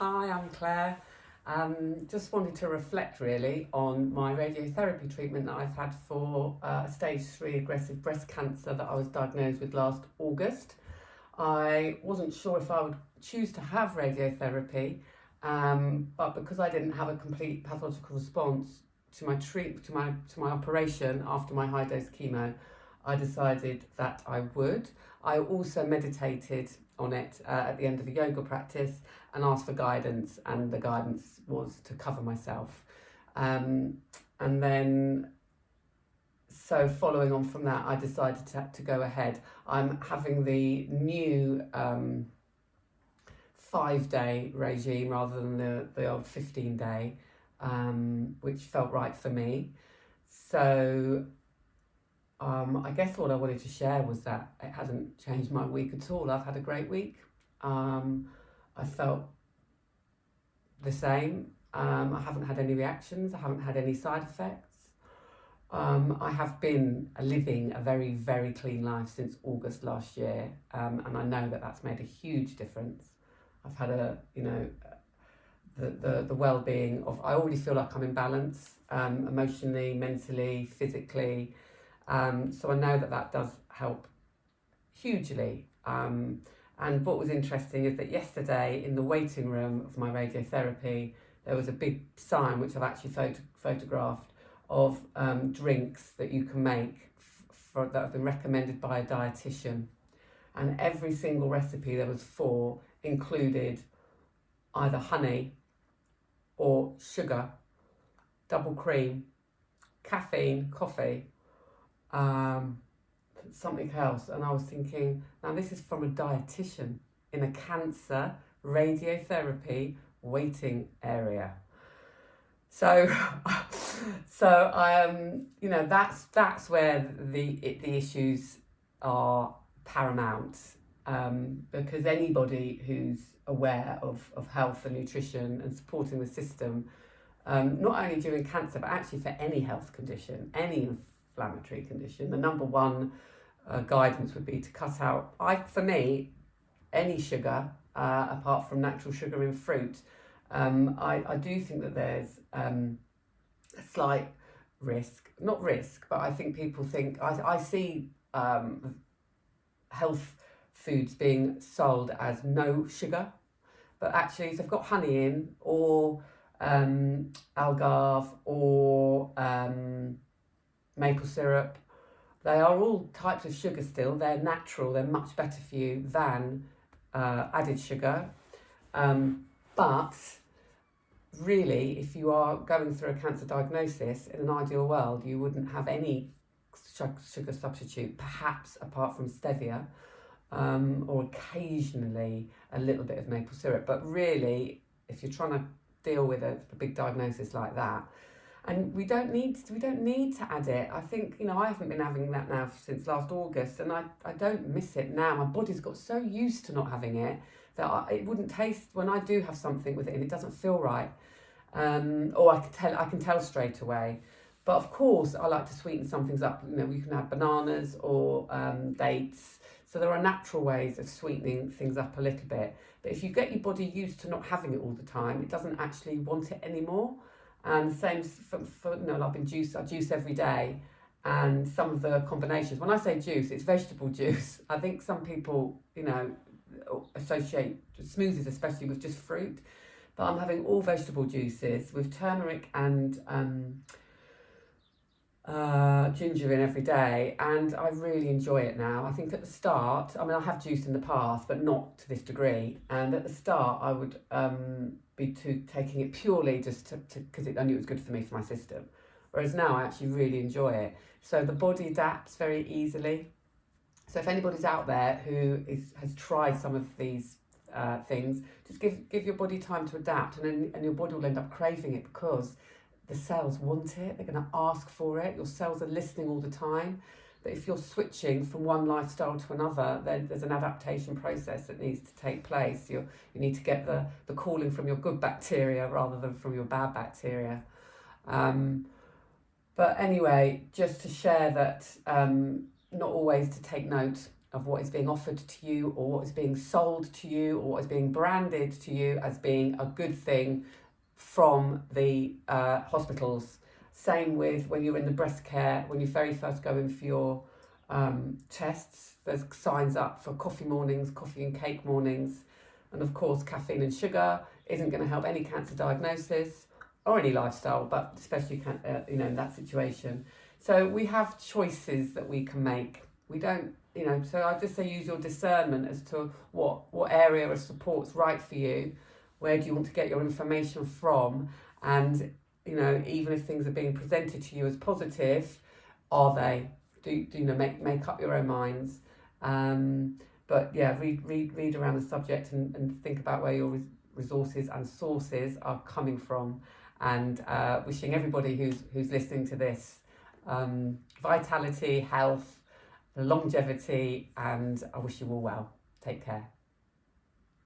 Hi, I'm Clare. Just wanted to reflect really on my radiotherapy treatment that I've had for stage 3 aggressive breast cancer that I was diagnosed with last August. I wasn't sure if I would choose to have radiotherapy, but because I didn't have a complete pathological response to my operation after my high dose chemo, I decided that I would. I also meditated on it at the end of a yoga practice and asked for guidance, and the guidance was to cover myself. And then, so following on from that, I decided to go ahead. I'm having the new 5-day regime rather than the old 15-day, which felt right for me. So I guess what I wanted to share was that it hasn't changed my week at all. I've had a great week. I felt the same. I haven't had any reactions. I haven't had any side effects. I have been living a very, very clean life since August last year, and I know that that's made a huge difference. I've had the well-being of, I already feel like I'm in balance, emotionally, mentally, physically. So I know that does help hugely. And what was interesting is that yesterday in the waiting room of my radiotherapy, there was a big sign, which I've actually photographed, of drinks that you can make that have been recommended by a dietitian. And every single recipe, there was 4, included either honey or sugar, double cream, caffeine, coffee, something else. And I was thinking, now this is from a dietitian in a cancer radiotherapy waiting area. So that's where the issues are paramount, because anybody who's aware of health and nutrition and supporting the system, not only during cancer but actually for any health condition, any inflammatory condition, the number one guidance would be to cut out, for me, any sugar apart from natural sugar in fruit. I do think that there's a slight risk, not risk, but I think people think, I see health foods being sold as no sugar, but actually if they've got honey in, or algarve, or maple syrup, they are all types of sugar still. They're natural, they're much better for you than added sugar. But really, if you are going through a cancer diagnosis, in an ideal world, you wouldn't have any sugar substitute, perhaps apart from stevia, or occasionally a little bit of maple syrup. But really, if you're trying to deal with a big diagnosis like that, and we don't need to add it. I think, I haven't been having that now since last August, and I don't miss it now. My body's got so used to not having it that it wouldn't taste, when I do have something with it and it doesn't feel right, or I can tell straight away. But of course, I like to sweeten some things up. We can have bananas or dates. So there are natural ways of sweetening things up a little bit. But if you get your body used to not having it all the time, it doesn't actually want it anymore. And same for I juice every day, and some of the combinations. When I say juice, it's vegetable juice. I think some people, associate smoothies especially with just fruit, but I'm having all vegetable juices with turmeric and ginger in every day, and I really enjoy it now. I think at the start, I have juiced in the past, but not to this degree. And at the start, I would be taking it purely just because I knew it was good for me, for my system. Whereas now I actually really enjoy it. So the body adapts very easily. So if anybody's out there who has tried some of these things, just give your body time to adapt, and your body will end up craving it because the cells want it. They're going to ask for it. Your cells are listening all the time. But if you're switching from one lifestyle to another, then there's an adaptation process that needs to take place. You need to get the calling from your good bacteria rather than from your bad bacteria. But anyway, just to share that, not always to take note of what is being offered to you, or what is being sold to you, or what is being branded to you as being a good thing from the hospitals. Same with when you're in the breast care, when you very first go in for your tests, there's signs up for coffee mornings, coffee and cake mornings. And of course, caffeine and sugar isn't going to help any cancer diagnosis or any lifestyle, but especially in that situation. So we have choices that we can make. We don't, so I just say use your discernment as to what area of support's right for you. Where do you want to get your information from? And, even if things are being presented to you as positive, are they? Make up your own minds. But yeah, read around the subject and think about where your resources and sources are coming from. And wishing everybody who's listening to this vitality, health, longevity, and I wish you all well. Take care.